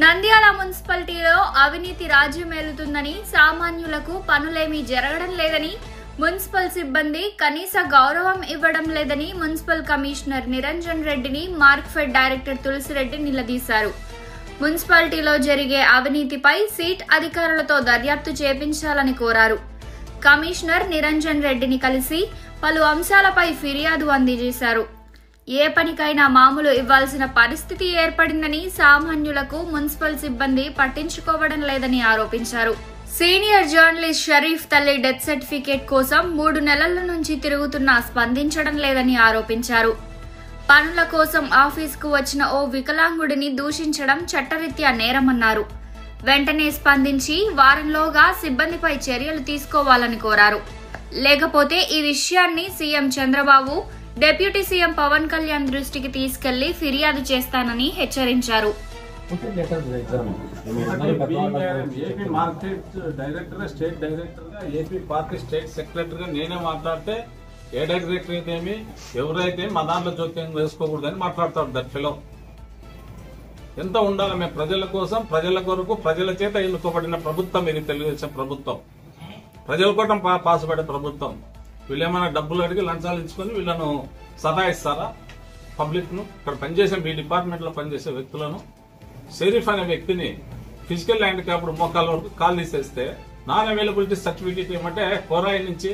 నంద్యాల మున్సిపాలిటీలో అవినీతి రాజ్యమేలుతుందని, సామాన్యులకు పనులేమీ జరగడం లేదని, మున్సిపల్ సిబ్బంది కనీస గౌరవం ఇవ్వడం లేదని మున్సిపల్ కమిషనర్ నిరంజన్ రెడ్డిని మార్క్ఫెడ్ డైరెక్టర్ తులసిరెడ్డి నిలదీశారు. మున్సిపాలిటీలో జరిగే అవినీతిపై సీట్ అధికారులతో దర్యాప్తు చేపించాలని కోరారు. కమిషనర్ నిరంజన్ రెడ్డిని కలిసి పలు అంశాలపై ఫిర్యాదు అందజేశారు. ఏ పనికైనా మామూలు ఇవ్వాల్సిన పరిస్థితి ఏర్పడిందని, సామాన్యులకు మున్సిపల్ సిబ్బంది పట్టించుకోవడం లేదని ఆరోపించారు. సీనియర్ జర్నలిస్ట్ షరీఫ్ తల్లి డెత్ సర్టిఫికేట్ కోసం 3 నెలల నుంచి తిరుగుతున్నా స్పందించడం లేదని ఆరోపించారు. పనుల కోసం ఆఫీసుకు వచ్చిన ఓ వికలాంగుడిని దూషించడం చట్టరీత్యా నేరమన్నారు. వెంటనే స్పందించి వారంలోగా సిబ్బందిపై చర్యలు తీసుకోవాలని కోరారు. లేకపోతే ఈ విషయాన్ని CM Chandrababu, deputy CM Pawan Kalyan దృష్టికి తీసుకెళ్లి ఫిర్యాదు చేస్తానని హెచ్చరించారు. AP market director, state director గా, ఏపీ పార్టీ స్టేట్ సెక్రటరీ గా నేనే మాట్లాడితే ఏ డైరెక్టర్ అయితే ఏమి, ఎవరైతే మా దాంట్లో జోక్యం వేసుకోకూడదని మాట్లాడతాడు. దట్టిలో ఎంత ఉండాలి? మేము ప్రజల కోసం, ప్రజల కొరకు, ప్రజల చేత ఎన్నుకోబడిన ప్రభుత్వం ఇది. తెలుగుదేశం ప్రభుత్వం ప్రజల కోసం పాసుపడే ప్రభుత్వం. వీళ్ళేమైనా డబ్బులు అడిగి లంచాలు ఇచ్చుకొని వీళ్ళను సతాయిస్తారా? పబ్లిక్ ను, ఇక్కడ పనిచేసే మీ డిపార్ట్మెంట్ లో పనిచేసే వ్యక్తులను, షరీఫ్ అనే వ్యక్తిని ఫిజికల్ హ్యాండిక్యాప్డ్ మోకాల వరకు కాల్ తీసేస్తే నాన్ అవైలబిలిటీ సర్టిఫికేట్ ఏమంటే కోరాయి నుంచి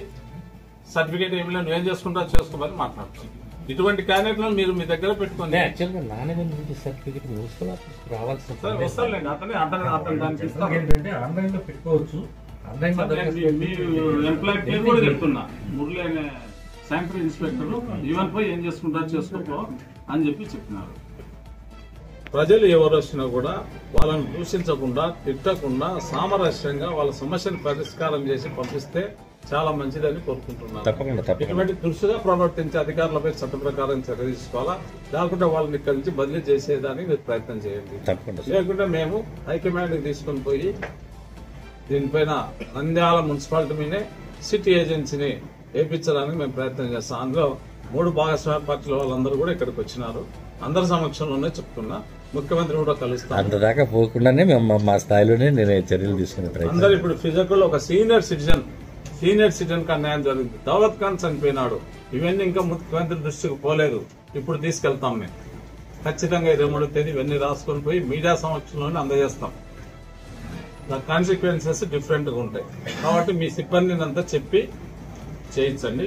సర్టిఫికేట్ ఏమి నువ్వేం చేసుకుంటా చేసుకోమని మాట్లాడుతుంది. ఇటువంటి క్యాండిడేట్లను మీరు మీ దగ్గర పెట్టుకోండి. వస్తారులేండి, ఆన్లైన్ లో పెట్టుకోవచ్చు. ఎంప్లాయ్ పేరు కూడా చెప్తున్నా, మురళి అనే శానిటరీ ఇన్స్పెక్టర్ ఈవెన్ పోయి ఏం చేసుకుంటారో చేసుకోపో అని చెప్పి చెప్పినారు. ప్రజలు ఎవరు వచ్చినా కూడా వాళ్ళని దూషించకుండా, తిట్టకుండా, సామరస్యంగా వాళ్ళ సమస్యను పరిష్కారం చేసి పంపిస్తే చాలా మంచిదని కోరుకుంటున్నాను. ఇటువంటి దురుసుగా ప్రవర్తించే అధికారులపై చట్ట ప్రకారం చర్య తీసుకోవాలా, లేకుంటే వాళ్ళని ఇక్కడి నుంచి బదిలీ చేసేదానికి మీరు ప్రయత్నం చేయండి. లేకుంటే మేము హైకమాండ్ తీసుకుని పోయి దీనిపైన నంద్యాల మున్సిపాలిటీ మీదే సిటీ ఏజెన్సీని వేయించడానికి మేము ప్రయత్నం చేస్తాం. అందులో 3 భాగస్వామ్య పార్టీల వాళ్ళందరూ కూడా ఇక్కడికి వచ్చినారు. అందరి సమక్షంలోనే చెప్తున్నా, ముఖ్యమంత్రి కూడా కలుస్తాం. అంతదాకా పోకుండానే మేము మా స్థాయిలోనే నేను చర్యలు తీసుకునే అందరూ ఇప్పుడు ఫిజికల్ ఒక సీనియర్ సిటిజన్ కి అన్యాయం జరిగింది. దౌలత్ ఖాన్ చనిపోయినాడు. ఇవన్నీ ఇంకా ముఖ్యమంత్రి దృష్టికి పోలేదు. ఇప్పుడు తీసుకెళ్తాం మేము ఖచ్చితంగా 23వ తేదీ ఇవన్నీ రాసుకొని పోయి మీడియా సమక్షంలోనే అందజేస్తాం. కాన్సిక్వెన్సెస్ డిఫరెంట్ గా ఉంటాయి కాబట్టి మీ సిబ్బందిని అంతా చెప్పి చేయించండి.